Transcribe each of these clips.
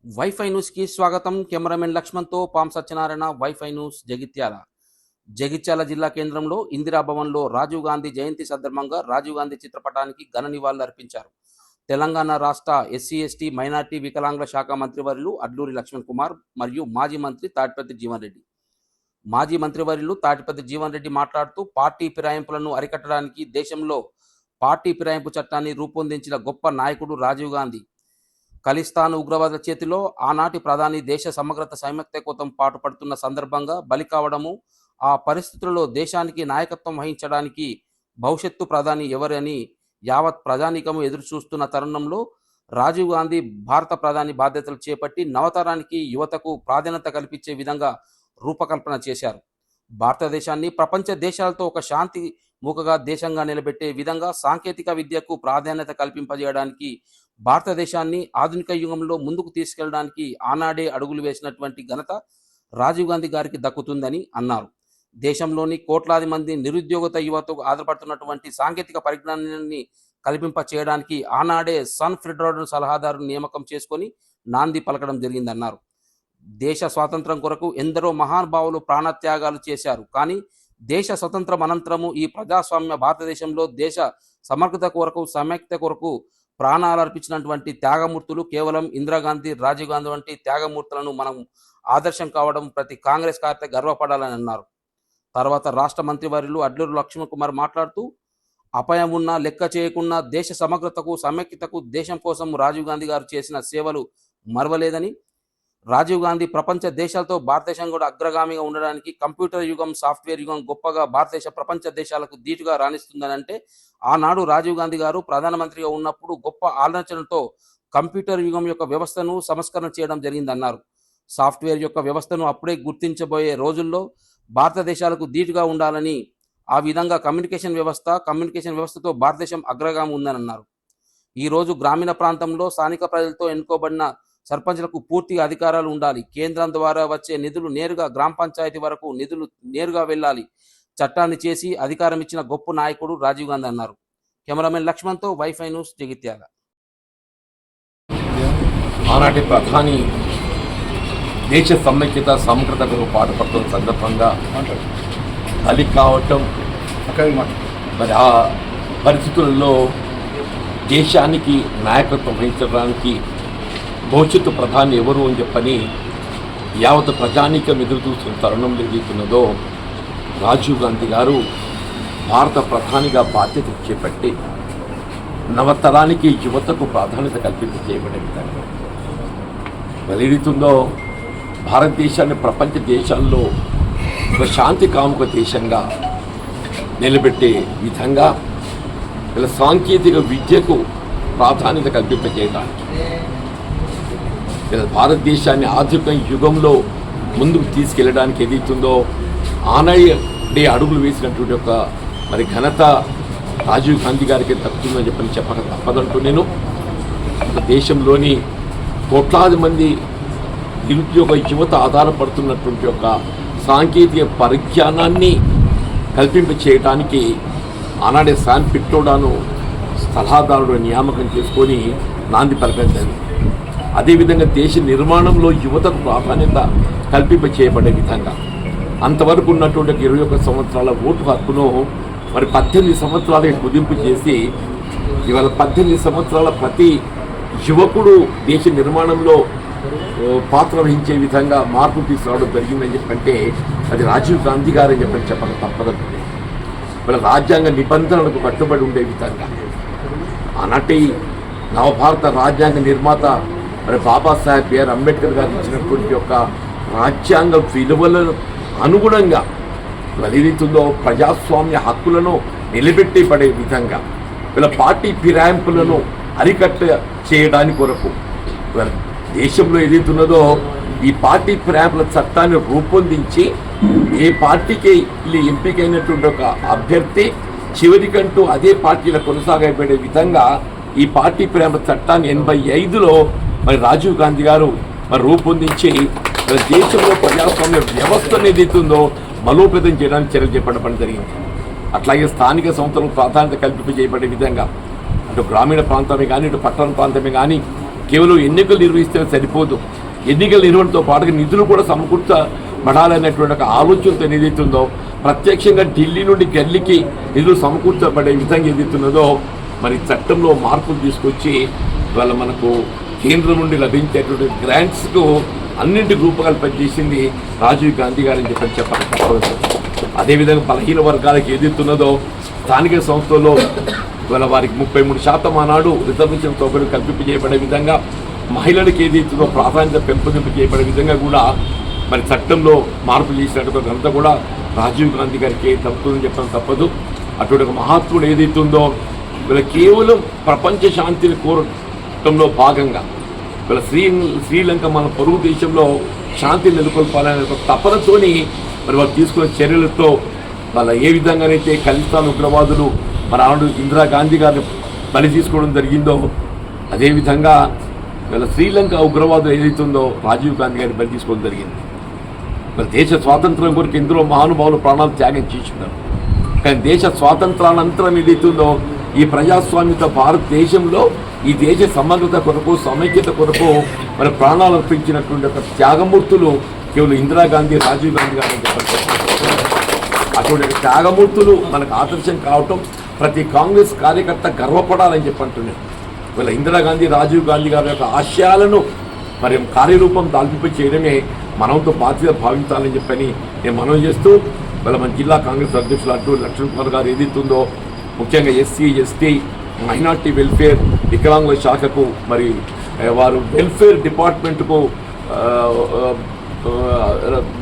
Wifi న్యూస్కి స్వాగతం. Cameraman లక్ష్మణ్తో పాం సత్యనారాయణ. WiFi news Jagtial. జగిత్యాల జిల్లా కేంద్రంలో ఇందిరాభవన్లో రాజీవ్ గాంధీ జయంతి సందర్భంగా రాజీవ్ గాంధీ చిత్రపటానికి ఘన నివాళులు అర్పించారు. తెలంగాణ రాష్ట్ర ఎస్సీ ఎస్టీ మైనార్టీ వికలాంగుల శాఖ మంత్రివర్యులు అడ్లూరి లక్ష్మణ్ కుమార్ మరియు మాజీ మంత్రి తాటిపత్రి జీవన్ రెడ్డి. మాజీ మంత్రివర్యులు తాటిపత్రి జీవన్ రెడ్డి మాట్లాడుతూ పార్టీ ఫిరాయింపులను అరికట్టడానికి దేశంలో పార్టీ ఫిరాయింపు చట్టాన్ని రూపొందించిన గొప్ప నాయకుడు రాజీవ్ గాంధీ. ఖలిస్తాన్ ఉగ్రవాదుల చేతిలో ఆనాటి ప్రధాని దేశ సమగ్రత సమైక్యత కోసం పాటుపడుతున్న సందర్భంగా బలి కావడము, ఆ పరిస్థితులలో దేశానికి నాయకత్వం వహించడానికి భవిష్యత్తు ప్రధాని ఎవరని యావత్ ప్రజానీకము ఎదురు చూస్తున్న తరుణంలో రాజీవ్ గాంధీ భారత ప్రధాని బాధ్యతలు చేపట్టి నవతరానికి యువతకు ప్రాధాన్యత కల్పించే విధంగా రూపకల్పన చేశారు. భారతదేశాన్ని ప్రపంచ దేశాలతో ఒక శాంతి మూకగా దేశంగా నిలబెట్టే విధంగా సాంకేతిక విద్యకు ప్రాధాన్యత కల్పింపజేయడానికి, భారతదేశాన్ని ఆధునిక యుగంలో ముందుకు తీసుకెళ్లడానికి ఆనాడే అడుగులు వేసినటువంటి ఘనత రాజీవ్ గాంధీ గారికి దక్కుతుందని అన్నారు. దేశంలోని కోట్లాది మంది నిరుద్యోగత యువతకు ఆధారపడుతున్నటువంటి సాంకేతిక పరిజ్ఞానాన్ని కల్పింప చేయడానికి ఆనాడే సన్ ఫెడరల్ సలహాదారు నియామకం చేసుకొని నాంది పలకడం జరిగిందన్నారు. దేశ స్వాతంత్రం కొరకు ఎందరో మహానుభావులు ప్రాణత్యాగాలు చేశారు. కానీ దేశ స్వతంత్రం అనంతరము ఈ ప్రజాస్వామ్య భారతదేశంలో దేశ సమగ్రత కొరకు సమైక్యత కొరకు ప్రాణాలు అర్పించినటువంటి త్యాగమూర్తులు కేవలం ఇందిరాగాంధీ, రాజీవ్ గాంధీ వంటి త్యాగమూర్తులను మనం ఆదర్శం కావడం ప్రతి కాంగ్రెస్ కార్యకర్త గర్వపడాలని అన్నారు. తర్వాత రాష్ట్ర మంత్రివర్యులు అడ్లూరి లక్ష్మణ్ కుమార్ మాట్లాడుతూ, అపాయం ఉన్నా లెక్క చేయకుండా దేశ సమగ్రతకు సమైక్యతకు దేశం కోసం రాజీవ్ గాంధీ గారు చేసిన సేవలు మరవలేదని, రాజీవ్ గాంధీ ప్రపంచ దేశాలతో భారతదేశం కూడా అగ్రగామిగా ఉండడానికి కంప్యూటర్ యుగం, సాఫ్ట్వేర్ యుగం గొప్పగా భారతదేశ ప్రపంచ దేశాలకు ధీటుగా రాణిస్తుందని అంటే, ఆనాడు రాజీవ్ గాంధీ గారు ప్రధానమంత్రిగా ఉన్నప్పుడు గొప్ప ఆలోచనతో కంప్యూటర్ యుగం యొక్క వ్యవస్థను సంస్కరణ చేయడం జరిగిందన్నారు. సాఫ్ట్వేర్ యొక్క వ్యవస్థను అప్పుడే గుర్తించబోయే రోజుల్లో భారతదేశాలకు ధీటుగా ఉండాలని, ఆ విధంగా కమ్యూనికేషన్ వ్యవస్థతో భారతదేశం అగ్రగామి ఉందని అన్నారు. ఈరోజు గ్రామీణ ప్రాంతంలో స్థానిక ప్రజలతో ఎన్నుకోబడిన సర్పంచ్లకు పూర్తిగా అధికారాలు ఉండాలి. కేంద్రం ద్వారా వచ్చే నిధులు నేరుగా గ్రామ పంచాయతీ వరకు నిధులు నేరుగా వెళ్ళాలి. చట్టాన్ని చేసి అధికారం ఇచ్చిన గొప్ప నాయకుడు రాజీవ్ గాంధీ అన్నారు. కెమెరామెన్ లక్ష్మణ్తో వైఫై న్యూస్ జగిత్యాల. ఆనాటి ప్రధాని దేశ సమైక్యత సమగ్రతకు పాటుపడుతున్న సందర్భంగా బలి కావటం, మరి ఆ పరిస్థితుల్లో దేశానికి నాయకత్వం వహించడానికి భవిష్యత్తు ప్రధాని ఎవరు అని చెప్పని యావత్ ప్రజానీకం ఎదురు చూస్తున్న తరుణంలో ఏదైతున్నదో, రాజీవ్ గాంధీ గారు భారత ప్రధానిగా బాధ్యత చేపట్టి నవతరానికి యువతకు ప్రాధాన్యత కల్పించబడే విధంగా మరి ఏదైతుందో భారతదేశాన్ని ప్రపంచ దేశాల్లో ఒక శాంతి కాముక దేశంగా నిలబెట్టే విధంగా ఇలా సాంకేతిక విద్యకు ప్రాధాన్యత కల్పింపజేయడానికి, ఇలా భారతదేశాన్ని ఆధునిక యుగంలో ముందుకు తీసుకెళ్ళడానికి ఏదైతుందో ఆనాడే అడుగులు వేసినటువంటి ఒక మరి ఘనత రాజీవ్ గాంధీ గారికి దక్కుతుందని చెప్పక తప్పదంటూ నేను దేశంలోని కోట్లాది మంది నిరుద్యోగ యువత ఆధారపడుతున్నటువంటి ఒక సాంకేతిక పరిజ్ఞానాన్ని కల్పింప చేయడానికి ఆనాడే శాన్ పిట్రోడాను సలహాదారుడు నియామకం చేసుకొని నాంది పలకడం. అదేవిధంగా దేశ నిర్మాణంలో యువతకు ప్రాధాన్యత కల్పింప చేయబడే విధంగా అంతవరకు ఉన్నటువంటి 21 సంవత్సరాల ఓటు హక్కును మరి 18 సంవత్సరాలకు కుదింపు చేసి ఇవాళ 18 సంవత్సరాల ప్రతి యువకుడు దేశ నిర్మాణంలో పాత్ర వహించే విధంగా మార్పు తీసుకురావడం జరిగిందని చెప్పంటే అది రాజీవ్ గాంధీ గారని చెప్పక తప్పదంటుంది. ఇవాళ రాజ్యాంగ నిబంధనలకు కట్టుబడి ఉండే విధంగా ఆనాటి నవభారత రాజ్యాంగ నిర్మాత మరి బాబాసాహెబ్ బిఆర్ అంబేద్కర్ గారు ఇచ్చినటువంటి యొక్క రాజ్యాంగ విలువలను అనుగుణంగా ఏదైతుందో ప్రజాస్వామ్య హక్కులను నిలబెట్టబడే విధంగా వీళ్ళ పార్టీ ఫిరాయింపులను అరికట్ట చేయడానికి కొరకు దేశంలో ఏదైతున్నదో ఈ పార్టీ ఫిరాయింపుల చట్టాన్ని రూపొందించి ఏ పార్టీకి ఎంపికైనటువంటి ఒక అభ్యర్థి చివరికంటూ అదే పార్టీలో కొనసాగబడే విధంగా ఈ పార్టీ ఫిరాయింపుల చట్టాన్ని 85లో మరి రాజీవ్ గాంధీ గారు మరి రూపొందించి దేశంలో ప్రజాస్వామ్య వ్యవస్థను ఏదైతుందో బలోపేతం చేయడానికి చర్యలు చేపట్టడం జరిగింది. అట్లాగే స్థానిక సంస్థలకు ప్రాధాన్యత కల్పింపజేయబడే విధంగా అటు గ్రామీణ ప్రాంతమే కానీ ఇటు పట్టణ ప్రాంతమే కానీ కేవలం ఎన్నికలు నిర్వహిస్తే సరిపోదు, ఎన్నికల నిర్వహణతో పాటుగా నిధులు కూడా సమకూర్చబడాలనేటువంటి ఒక ఆలోచనతో ఏదైతుందో, ప్రత్యక్షంగా ఢిల్లీ నుండి గల్లీకి నిధులు సమకూర్చబడే విధంగా ఏదైతున్నదో మరి చట్టంలో మార్పులు తీసుకొచ్చి ఇవాళ మనకు కేంద్రం నుండి లభించేటువంటి గ్రాంట్స్కు అన్నింటి రూపకల్పన చేసింది రాజీవ్ గాంధీ గారని చెప్పాలి తప్పదు. అదేవిధంగా బలహీన వర్గాలకు ఏదైతున్నదో స్థానిక సంస్థల్లో ఇవాళ వారికి 33% ఆనాడు రిజర్వేషన్ సౌకర్యం కల్పింపజేయబడే విధంగా, మహిళలకు ఏదైతుందో ప్రాధాన్యత పెంపొందింపు చేయబడే విధంగా కూడా మరి చట్టంలో మార్పు చేసినటువంటి ఘనత కూడా రాజీవ్ గాంధీ గారికి తప్పుతుందని చెప్పడం తప్పదు. అటువంటి ఒక మహాత్ముడు ఏదైతుందో వీళ్ళ కేవలం ప్రపంచ శాంతిని కోరటంలో భాగంగా వీళ్ళ శ్రీలంక మన పొరుగు దేశంలో శాంతిని నెలకొల్పాలనే ఒక తపనతోని మరి వాళ్ళు తీసుకున్న చర్యలతో వాళ్ళ ఏ విధంగానైతే ఖలిస్తాన్ ఉగ్రవాదులు మన ఆవిడ ఇందిరాగాంధీ గారిని బలి తీసుకోవడం జరిగిందో, అదేవిధంగా వీళ్ళ శ్రీలంక ఉగ్రవాదులు ఏదైతుందో రాజీవ్ గాంధీ గారిని బలి తీసుకోవడం జరిగింది. మరి దేశ స్వాతంత్రం కొరకు ఎందరో మహానుభావులు ప్రాణాలు త్యాగం చేస్తున్నారు. కానీ దేశ స్వాతంత్రానంతరం ఏదైతుందో ఈ ప్రజాస్వామ్యత భారతదేశంలో ఈ దేశ సమగ్రత కొరకు, సమైక్యత కొరకు మరి ప్రాణాలు అర్పించినటువంటి ఒక త్యాగమూర్తులు కేవలం ఇందిరాగాంధీ, రాజీవ్ గాంధీ గారిని చెప్పారు. అటువంటి త్యాగమూర్తులు మనకు ఆదర్శం కావటం ప్రతి కాంగ్రెస్ కార్యకర్త గర్వపడాలని చెప్పంటున్నాను. వీళ్ళ ఇందిరాగాంధీ, రాజీవ్ గాంధీ గారి యొక్క ఆశయాలను మరి కార్యరూపం దాల్పింప చేయడమే మనంతో బాధ్యత భావించాలని చెప్పని నేను మనవి చేస్తూ, వీళ్ళ మన జిల్లా కాంగ్రెస్ అధ్యక్షులు అడ్డు లక్ష్మణ్ కుమార్ గారు ఏదైతుందో ముఖ్యంగా ఎస్సీ, ఎస్టీ, మైనార్టీ వెల్ఫేర్, వికలాంగుల శాఖకు మరి వారు వెల్ఫేర్ డిపార్ట్మెంట్కు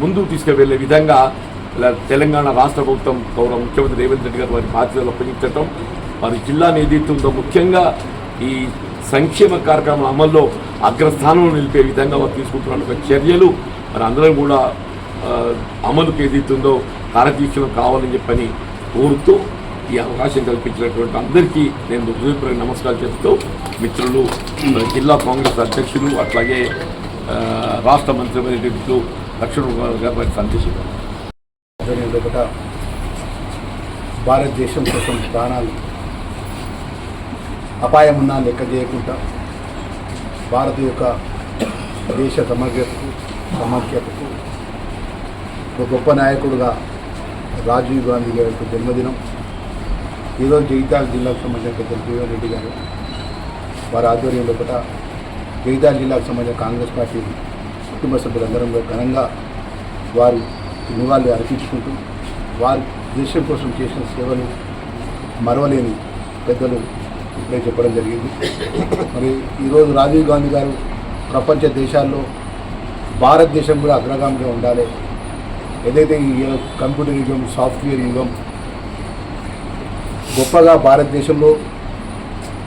ముందుకు తీసుకువెళ్ళే విధంగా తెలంగాణ రాష్ట్ర ప్రభుత్వం గౌరవ ముఖ్యమంత్రి రేవంత్ రెడ్డి గారు వారి బాధ్యతలు అప్పగించడం, వారి జిల్లాను ఏదైతుందో ముఖ్యంగా ఈ సంక్షేమ కార్యక్రమాల అమల్లో అగ్రస్థానంలో నిలిపే విధంగా వారు తీసుకుంటున్న చర్యలు మరి అందరం కూడా అమలుకు ఏదైతుందో కార్యదీక్షలు కావాలని చెప్పని కోరుతూ ఈ అవకాశం కల్పించినటువంటి అందరికీ నేను హృదయపూర్వక నమస్కారం చేస్తూ, మిత్రులు, జిల్లా కాంగ్రెస్ అధ్యక్షులు, అట్లాగే రాష్ట్ర మంత్రివర్యులు లక్ష్మణ్ గారి వారి సందేశం. భారతదేశం కోసం ప్రాణాలు అపాయం ఉన్నా లెక్క చేయకుండా భారత యొక్క దేశ సమగ్రతకు, సమైక్యతకు ఒక గొప్ప నాయకుడుగా రాజీవ్ గాంధీ గారి యొక్క జన్మదినం. ఈరోజు జగిత్యాల జిల్లాకు సంబంధించిన పెద్ద జీవన్ రెడ్డి గారు వారి ఆధ్వర్యంలో కూడా జగిత్యాల జిల్లాకు సంబంధించిన కాంగ్రెస్ పార్టీ కుటుంబ సభ్యులందరం ఘనంగా వారు నివాళులు అర్పించుకుంటూ వారి దేశం కోసం చేసిన సేవలు మరవలేని పెద్దలు ఇప్పుడే చెప్పడం జరిగింది. మరి ఈరోజు రాజీవ్ గాంధీ గారు ప్రపంచ దేశాల్లో భారతదేశం కూడా అగ్రగామిగా ఉండాలి, ఏదైతే ఈ కంప్యూటర్ యుగం, సాఫ్ట్వేర్ యుగం గొప్పగా భారతదేశంలో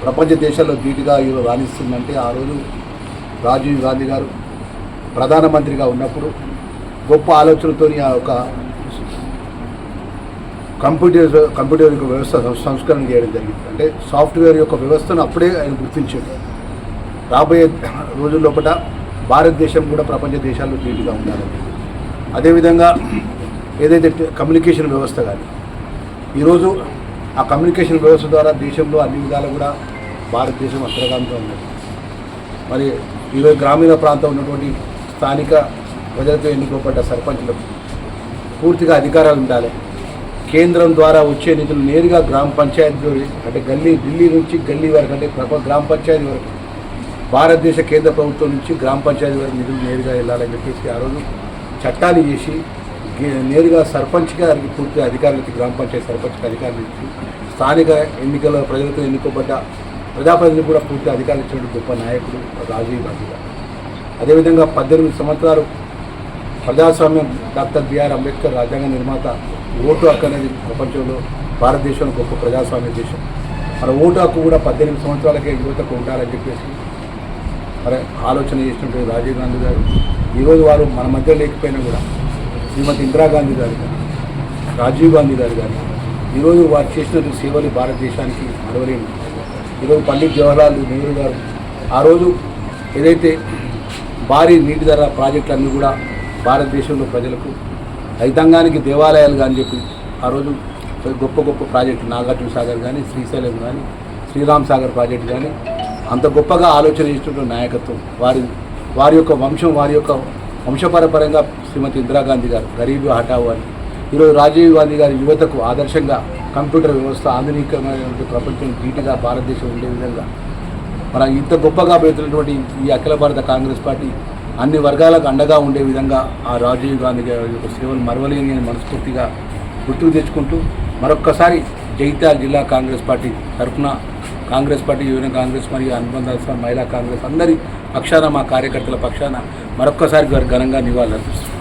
ప్రపంచ దేశాల్లో ధీటుగా ఈరోజు రాణిస్తుందంటే ఆ రోజు రాజీవ్ గాంధీ గారు ప్రధానమంత్రిగా ఉన్నప్పుడు గొప్ప ఆలోచనతో ఆ యొక్క కంప్యూటర్ యొక్క వ్యవస్థ సంస్కరణ చేయడం జరిగింది. అంటే సాఫ్ట్వేర్ యొక్క వ్యవస్థను అప్పుడే ఆయన గుర్తించాడు. రాబోయే రోజుల్లో కూడా భారతదేశం కూడా ప్రపంచ దేశాల్లో ధీటుగా ఉండాలని, అదేవిధంగా ఏదైతే కమ్యూనికేషన్ వ్యవస్థ కానీ ఈరోజు ఆ కమ్యూనికేషన్ వ్యవస్థ ద్వారా దేశంలో అన్ని విధాలు కూడా భారతదేశం అగ్రగామిగా ఉన్నది. మరి ఈరోజు గ్రామీణ ప్రాంతం ఉన్నటువంటి స్థానిక ప్రజలతో ఎన్నుకోబడ్డ సర్పంచులకు పూర్తిగా అధికారాలు ఉండాలి. కేంద్రం ద్వారా వచ్చే నిధులు నేరుగా గ్రామ పంచాయతీ అంటే ఢిల్లీ నుంచి గల్లీ వరకు అంటే గ్రామ పంచాయతీ వరకు భారతదేశ కేంద్ర ప్రభుత్వం నుంచి గ్రామ పంచాయతీ వరకు నిధులు నేరుగా వెళ్ళాలని చెప్పేసి ఆ రోజు చట్టాలు చేసి నేరుగా సర్పంచ్ గారికి పూర్తి అధికారులకి, గ్రామ పంచాయతీ సర్పంచ్కి అధికారులు ఇచ్చి స్థానిక ఎన్నికల ప్రజలతో ఎన్నుకోబడ్డ ప్రజాప్రతినిధులు కూడా పూర్తి అధికారులు ఇచ్చినటువంటి గొప్ప నాయకుడు రాజీవ్ గాంధీ గారు. అదేవిధంగా 18 సంవత్సరాలు ప్రజాస్వామ్యం, డాక్టర్ బిఆర్ అంబేద్కర్ రాజ్యాంగ నిర్మాత, ఓటు హక్కు అనేది ప్రపంచంలో భారతదేశంలో గొప్ప ప్రజాస్వామ్య దేశం. మన ఓటు హక్కు కూడా 18 సంవత్సరాలకే యువతకు ఉండాలని చెప్పేసి మరి ఆలోచన చేసినటువంటి రాజీవ్ గాంధీ గారు ఈరోజు వారు మన మధ్య లేకపోయినా కూడా శ్రీమతి ఇందిరాగాంధీ గారు కానీ, రాజీవ్ గాంధీ గారు కానీ ఈరోజు వారు చేసిన సేవలు భారతదేశానికి మరవలేని. ఈరోజు పండిత్ జవహర్లాల్ నెహ్రూ గారు ఆ రోజు ఏదైతే భారీ నీటి ధర ప్రాజెక్టులన్నీ కూడా భారతదేశంలో ప్రజలకు, రైతాంగానికి, దేవాలయాలు కానీ చెప్పి ఆ రోజు గొప్ప గొప్ప ప్రాజెక్టులు నాగార్జున సాగర్ కానీ, శ్రీశైలం కానీ, శ్రీరామ్ సాగర్ ప్రాజెక్టు కానీ అంత గొప్పగా ఆలోచన చేసినటువంటి నాయకత్వం వారి యొక్క వంశపరపరంగా శ్రీమతి ఇందిరాగాంధీ గారు గరీబీ హఠావో అని ఈరోజు రాజీవ్ గాంధీ గారి యువతకు ఆదర్శంగా కంప్యూటర్ వ్యవస్థ ఆధునికమైన ప్రపంచం ధీటుగా భారతదేశం ఉండే విధంగా మన ఇంత గొప్పగా పెడుతున్నటువంటి ఈ అఖిల భారత కాంగ్రెస్ పార్టీ అన్ని వర్గాలకు అండగా ఉండే విధంగా ఆ రాజీవ్ గాంధీ గారి యొక్క సేవలు మరవలేని అని మనస్ఫూర్తిగా గుర్తుకు తెచ్చుకుంటూ మరొక్కసారి జగిత్యాల జిల్లా కాంగ్రెస్ పార్టీ తరఫున కాంగ్రెస్ పార్టీ యువజన కాంగ్రెస్ మరియు అనుబంధ మహిళా కాంగ్రెస్ అందరి పక్షాన మా కార్యకర్తల పక్షాన మరొక్కసారి ఘనంగా నివాళులర్పిస్తున్నాం.